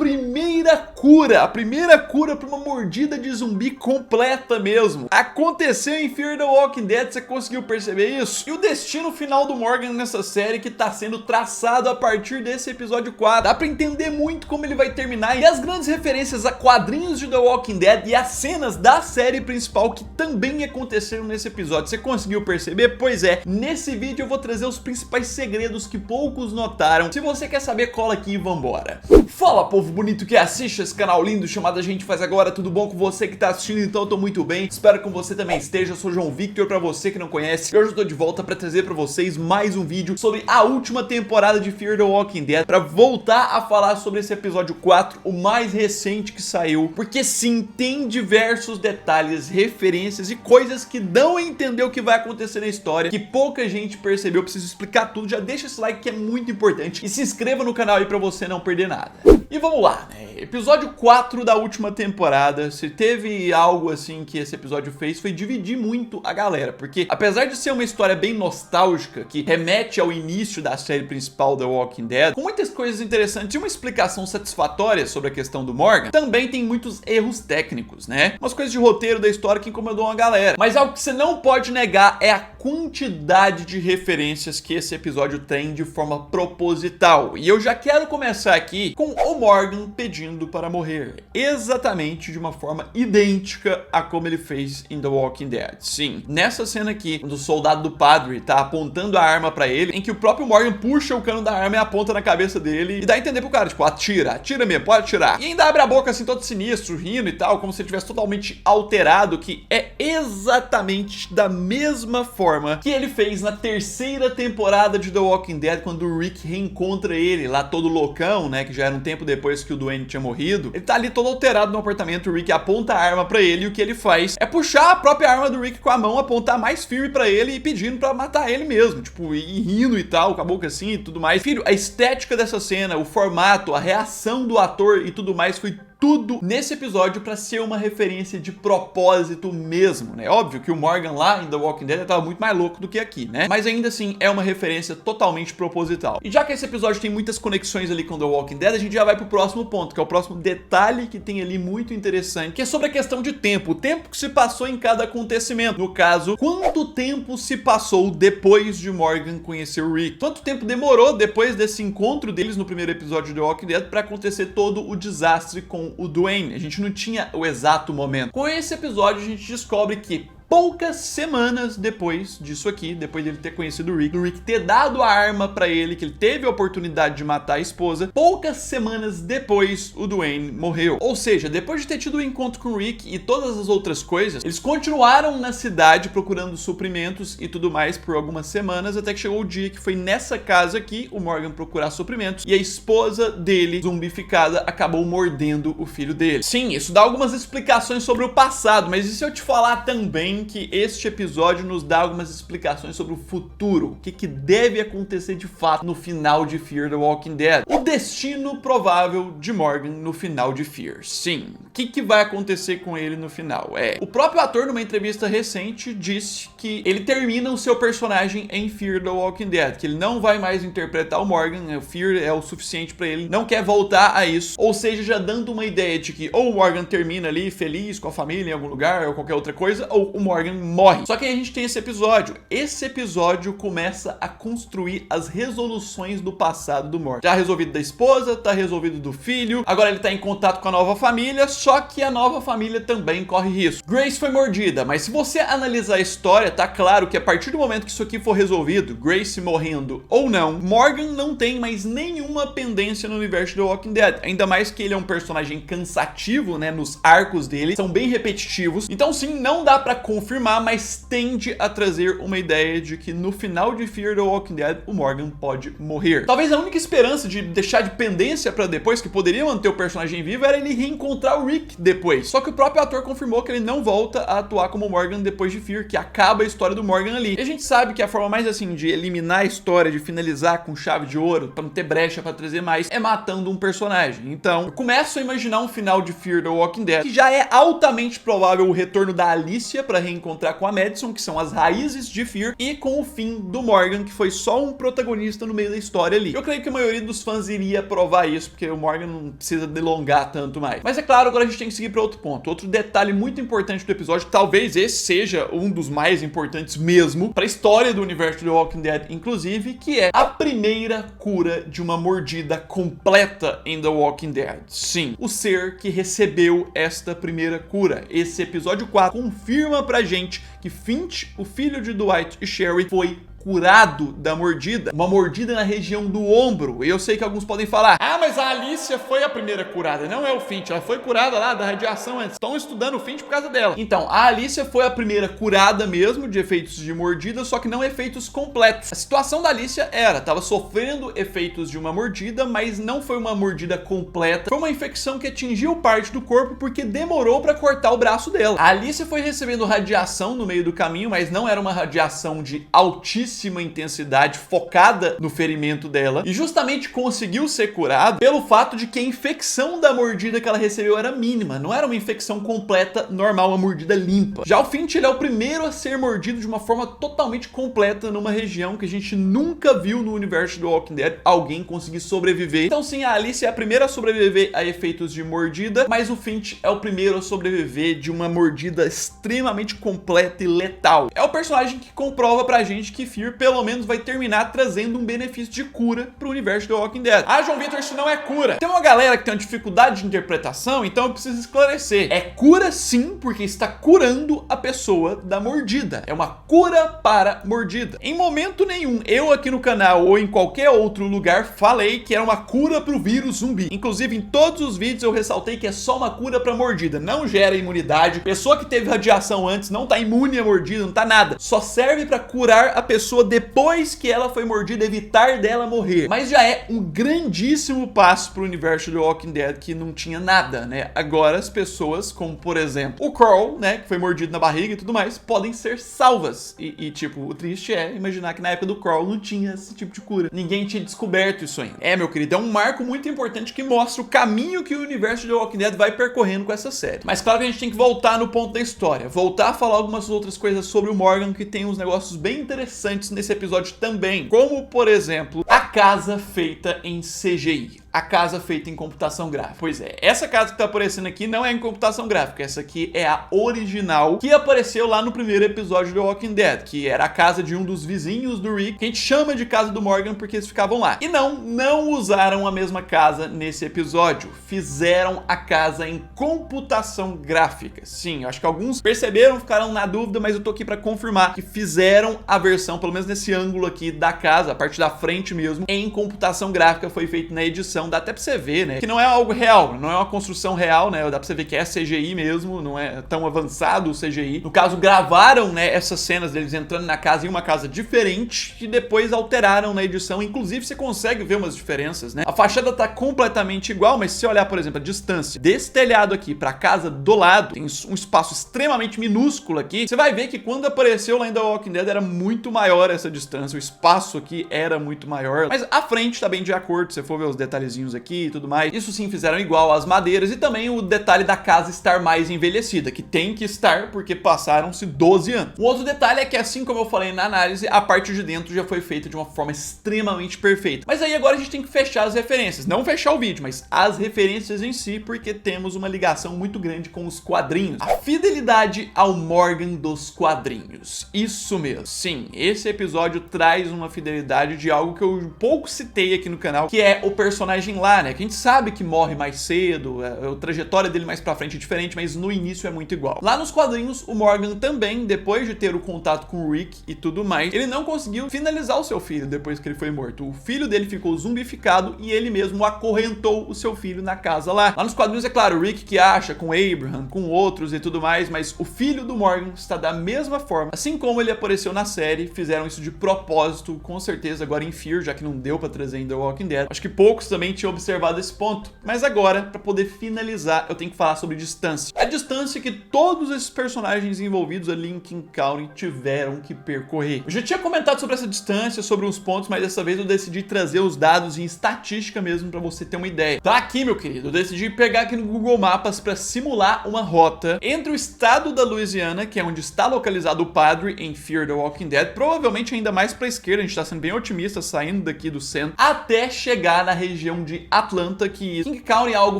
primeira cura pra uma mordida de zumbi completa mesmo. Aconteceu em Fear the Walking Dead, você conseguiu perceber isso? E o destino final do Morgan nessa série que tá sendo traçado a partir desse episódio 4. Dá pra entender muito como ele vai terminar e as grandes referências a quadrinhos de The Walking Dead e as cenas da série principal que também aconteceram nesse episódio. Você conseguiu perceber? Pois é, nesse vídeo eu vou trazer os principais segredos que poucos notaram. Se você quer saber, cola aqui e vambora. Fala, povo bonito que assiste esse canal lindo chamado A Gente Faz Agora, tudo bom com você que tá assistindo? Então eu tô muito bem, espero que você também esteja. Eu sou João Victor, pra você que não conhece, e hoje eu tô de volta pra trazer pra vocês mais um vídeo sobre a última temporada de Fear the Walking Dead, pra voltar a falar sobre esse episódio 4, o mais recente que saiu, porque sim, tem diversos detalhes, referências e coisas que dão a entender o que vai acontecer na história, que pouca gente percebeu. Eu preciso explicar tudo, já deixa esse like que é muito importante e se inscreva no canal aí pra você não perder nada. E vamos lá, né? Episódio 4 da última temporada. Se teve algo assim que esse episódio fez, foi dividir muito a galera, porque apesar de ser uma história bem nostálgica, que remete ao início da série principal The Walking Dead, com muitas coisas interessantes e uma explicação satisfatória sobre a questão do Morgan, também tem muitos erros técnicos, né? Umas coisas de roteiro da história que incomodou uma galera. Mas algo que você não pode negar é a quantidade de referências que esse episódio tem de forma proposital. E eu já quero começar aqui com o Morgan pedindo para morrer, exatamente de uma forma idêntica a como ele fez em The Walking Dead. Sim, nessa cena aqui, quando o soldado do padre tá apontando a arma pra ele, em que o próprio Morgan puxa o cano da arma e aponta na cabeça dele e dá a entender pro cara, tipo, atira mesmo, pode atirar. E ainda abre a boca assim todo sinistro, rindo e tal, como se ele estivesse totalmente alterado, que é exatamente da mesma forma que ele fez na terceira temporada de The Walking Dead, quando o Rick reencontra ele lá todo loucão, né, que já era um tempo depois que o Duane tinha morrido. Ele tá ali todo alterado no apartamento, o Rick aponta a arma pra ele e o que ele faz é puxar a própria arma do Rick com a mão, apontar mais firme pra ele e pedindo pra matar ele mesmo, tipo, e rindo e tal, com a boca assim e tudo mais. Filho, a estética dessa cena, o formato, a reação do ator e tudo mais foi tudo nesse episódio pra ser uma referência de propósito mesmo, né? Óbvio que o Morgan lá em The Walking Dead tava muito mais louco do que aqui, né? Mas ainda assim é uma referência totalmente proposital. E já que esse episódio tem muitas conexões ali com The Walking Dead, a gente já vai pro próximo ponto, que é o próximo detalhe que tem ali muito interessante, que é sobre a questão de tempo, o tempo que se passou em cada acontecimento. No caso, quanto tempo se passou depois de Morgan conhecer o Rick? Quanto tempo demorou depois desse encontro deles no primeiro episódio de The Walking Dead pra acontecer todo o desastre com o Duane? A gente não tinha o exato momento. Com esse episódio a gente descobre que poucas semanas depois disso aqui, depois dele ter conhecido o Rick ter dado a arma pra ele, que ele teve a oportunidade de matar a esposa, poucas semanas depois o Duane morreu. Ou seja, depois de ter tido o encontro com o Rick e todas as outras coisas, eles continuaram na cidade procurando suprimentos e tudo mais por algumas semanas, até que chegou o dia que foi nessa casa aqui o Morgan procurar suprimentos e a esposa dele, zumbificada, acabou mordendo o filho dele. Sim, isso dá algumas explicações sobre o passado, mas e se eu te falar também que este episódio nos dá algumas explicações sobre o futuro, o que deve acontecer de fato no final de Fear the Walking Dead, o destino provável de Morgan no final de Fear. Sim, o que vai acontecer com ele no final? O próprio ator numa entrevista recente disse que ele termina o seu personagem em Fear the Walking Dead, que ele não vai mais interpretar o Morgan, o Fear é o suficiente pra ele, não quer voltar a isso, ou seja, já dando uma ideia de que ou o Morgan termina ali feliz com a família em algum lugar ou qualquer outra coisa, ou o Morgan morre. Só que aí a gente tem esse episódio. Esse episódio começa a construir as resoluções do passado do Morgan. Já resolvido da esposa, tá resolvido do filho, agora ele tá em contato com a nova família, só que a nova família também corre risco. Grace foi mordida, mas se você analisar a história, tá claro que a partir do momento que isso aqui for resolvido, Grace morrendo ou não, Morgan não tem mais nenhuma pendência no universo do Walking Dead. Ainda mais que ele é um personagem cansativo, né, nos arcos dele, são bem repetitivos. Então sim, não dá pra confirmar, mas tende a trazer uma ideia de que no final de Fear the Walking Dead o Morgan pode morrer. Talvez a única esperança de deixar de pendência pra depois, que poderia manter o personagem vivo, era ele reencontrar o Rick depois. Só que o próprio ator confirmou que ele não volta a atuar como Morgan depois de Fear, que acaba a história do Morgan ali. E a gente sabe que a forma mais assim de eliminar a história, de finalizar com chave de ouro, pra não ter brecha pra trazer mais, é matando um personagem. Então, eu começo a imaginar um final de Fear the Walking Dead, que já é altamente provável o retorno da Alicia pra reencontrar com a Madison, que são as raízes de Fear, e com o fim do Morgan, que foi só um protagonista no meio da história ali. Eu creio que a maioria dos fãs iria provar isso, porque o Morgan não precisa delongar tanto mais. Mas é claro, agora a gente tem que seguir para outro ponto. Outro detalhe muito importante do episódio, talvez esse seja um dos mais importantes mesmo para a história do universo de The Walking Dead, inclusive, que é a primeira cura de uma mordida completa em The Walking Dead. Sim, o ser que recebeu esta primeira cura. Esse episódio 4 confirma pra gente que Finch, o filho de Dwight e Sherry, foi curado da mordida, uma mordida na região do ombro. E eu sei que alguns podem falar: ah, mas a Alicia foi a primeira curada, não é o Finch, ela foi curada lá da radiação antes, estão estudando o Finch por causa dela. Então, a Alicia foi a primeira curada mesmo de efeitos de mordida, só que não efeitos completos. A situação da Alicia tava sofrendo efeitos de uma mordida, mas não foi uma mordida completa, foi uma infecção que atingiu parte do corpo porque demorou pra cortar o braço dela. A Alicia foi recebendo radiação no meio do caminho, mas não era uma radiação de altíssima intensidade focada no ferimento dela, e justamente conseguiu ser curada pelo fato de que a infecção da mordida que ela recebeu era mínima, não era uma infecção completa normal, uma mordida limpa. Já o Finch, ele é o primeiro a ser mordido de uma forma totalmente completa numa região que a gente nunca viu no universo do Walking Dead alguém conseguir sobreviver. Então sim, a Alicia é a primeira a sobreviver a efeitos de mordida, mas o Finch é o primeiro a sobreviver de uma mordida extremamente completa e letal. É o personagem que comprova pra gente que Fear pelo menos vai terminar trazendo um benefício de cura pro universo do Walking Dead. Ah, João Vitor, isso não é cura. Tem uma galera que tem uma dificuldade de interpretação, então eu preciso esclarecer. É cura sim, porque está curando a pessoa da mordida. É uma cura para mordida. Em momento nenhum, eu aqui no canal ou em qualquer outro lugar falei que era uma cura pro vírus zumbi. Inclusive, em todos os vídeos eu ressaltei que é só uma cura pra mordida. Não gera imunidade. Pessoa que teve radiação antes não tá imune à mordida, não tá nada. Só serve pra curar a pessoa depois que ela foi mordida, evitar dela morrer. Mas já é um grandíssimo passo pro universo do Walking Dead, que não tinha nada, né? Agora as pessoas, como por exemplo o Carl, né, que foi mordido na barriga e tudo mais, podem ser salvas. E tipo, o triste é imaginar que na época do Carl não tinha esse tipo de cura. Ninguém tinha descoberto isso ainda. Meu querido, é um marco muito importante que mostra o caminho que o universo do Walking Dead vai percorrendo com essa série. Mas claro que a gente tem que voltar no ponto da história, voltar a falar algumas outras coisas sobre o Morgan, que tem uns negócios bem interessantes nesse episódio também, como por exemplo a casa feita em CGI. A casa feita em computação gráfica. Pois é, essa casa que tá aparecendo aqui não é em computação gráfica, essa aqui é a original que apareceu lá no primeiro episódio do Walking Dead, que era a casa de um dos vizinhos do Rick, que a gente chama de casa do Morgan porque eles ficavam lá. E não usaram a mesma casa nesse episódio, fizeram a casa em computação gráfica. Sim, eu acho que alguns perceberam, ficaram na dúvida, mas eu tô aqui pra confirmar que fizeram a versão, pelo menos nesse ângulo aqui da casa, a parte da frente mesmo, em computação gráfica, foi feito na edição. Dá até pra você ver, né, que não é algo real, não é uma construção real, né, dá pra você ver que é CGI mesmo, não é tão avançado o CGI. No caso, gravaram, né, essas cenas deles entrando na casa em uma casa diferente e depois alteraram na edição, inclusive você consegue ver umas diferenças, né. A fachada tá completamente igual, mas se você olhar, por exemplo, a distância desse telhado aqui pra casa do lado, tem um espaço extremamente minúsculo aqui, você vai ver que quando apareceu lá em The Walking Dead era muito maior essa distância, o espaço aqui era muito maior, mas a frente tá bem de acordo, se você for ver os detalhes aqui e tudo mais. Isso sim, fizeram igual às madeiras, e também o detalhe da casa estar mais envelhecida, que tem que estar porque passaram-se 12 anos. Um outro detalhe é que, assim como eu falei na análise, a parte de dentro já foi feita de uma forma extremamente perfeita. Mas aí agora a gente tem que fechar as referências, não fechar o vídeo, mas as referências em si, porque temos uma ligação muito grande com os quadrinhos. A fidelidade ao Morgan dos quadrinhos. Isso mesmo. Sim, esse episódio traz uma fidelidade de algo que eu pouco citei aqui no canal, que é o personagem lá, né, que a gente sabe que morre mais cedo, a trajetória dele mais pra frente é diferente, mas no início é muito igual. Lá nos quadrinhos, o Morgan também, depois de ter o contato com o Rick e tudo mais, ele não conseguiu finalizar o seu filho depois que ele foi morto. O filho dele ficou zumbificado e ele mesmo acorrentou o seu filho na casa lá. Lá nos quadrinhos, é claro, o Rick que acha com Abraham, com outros e tudo mais, mas o filho do Morgan está da mesma forma. Assim como ele apareceu na série, fizeram isso de propósito, com certeza agora em Fear, já que não deu pra trazer em The Walking Dead. Acho que poucos também tinha observado esse ponto, mas agora, para poder finalizar, eu tenho que falar sobre distância. A distância que todos esses personagens envolvidos ali em King County tiveram que percorrer. Eu já tinha comentado sobre essa distância, sobre uns pontos, mas dessa vez eu decidi trazer os dados em estatística mesmo pra você ter uma ideia. Tá aqui, meu querido, eu decidi pegar aqui no Google Maps pra simular uma rota entre o estado da Louisiana, que é onde está localizado o padre em Fear the Walking Dead, provavelmente ainda mais pra esquerda, a gente tá sendo bem otimista, saindo daqui do centro, até chegar na região de Atlanta, que King County é algo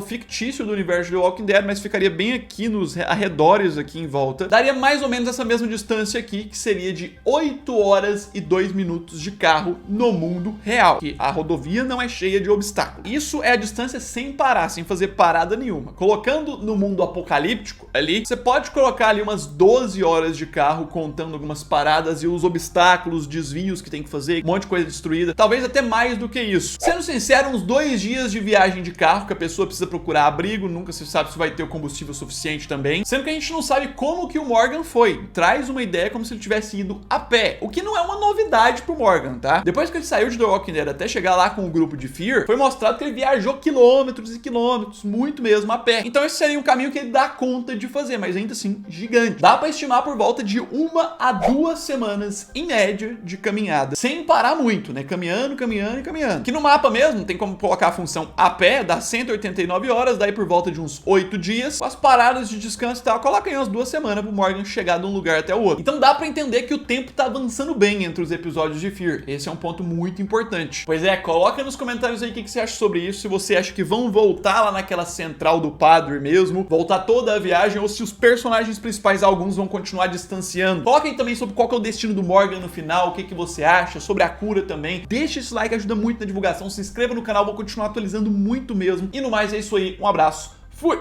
fictício do universo de The Walking Dead, mas ficaria bem aqui nos arredores, aqui em volta. Daria mais ou menos essa mesma distância aqui, que seria de 8 horas e 2 minutos de carro no mundo real, que a rodovia não é cheia de obstáculos. Isso é a distância sem parar, sem fazer parada nenhuma. Colocando no mundo apocalíptico ali, você pode colocar ali umas 12 horas de carro, contando algumas paradas e os obstáculos, desvios que tem que fazer, um monte de coisa destruída, talvez até mais do que isso. Sendo sincero, uns 2 dias de viagem de carro, que a pessoa precisa procurar abrigo, nunca se sabe se vai ter o combustível suficiente também, sendo que a gente não sabe como que o Morgan foi. Traz uma ideia como se ele tivesse ido a pé, o que não é uma novidade pro Morgan, tá? Depois que ele saiu de The Walking Dead até chegar lá com o grupo de Fear, foi mostrado que ele viajou quilômetros e quilômetros, muito mesmo a pé. Então esse seria um caminho que ele dá conta de fazer, mas ainda assim, gigante. Dá pra estimar por volta de 1 a 2 semanas, em média, de caminhada, sem parar muito, né? Caminhando, caminhando e caminhando. Que no mapa mesmo, tem como colocar a função a pé, dá 189 horas, daí por volta de uns 8 dias, com as paradas de descanso e tal, coloca aí umas 2 semanas pro Morgan chegar de um lugar até o outro. Então dá pra entender que o tempo tá avançando bem entre os episódios de Fear. Esse é um ponto muito importante. Pois é, coloca nos comentários aí o que você acha sobre isso, se você acha que vão voltar lá naquela central do padre mesmo, voltar toda a viagem, ou se os personagens principais, alguns, vão continuar distanciando. Coloquem também sobre qual que é o destino do Morgan no final, o que você acha, sobre a cura também. Deixa esse like, ajuda muito na divulgação, se inscreva no canal, vou continuar atualizando muito mesmo. E no mais é isso aí, um abraço, fui!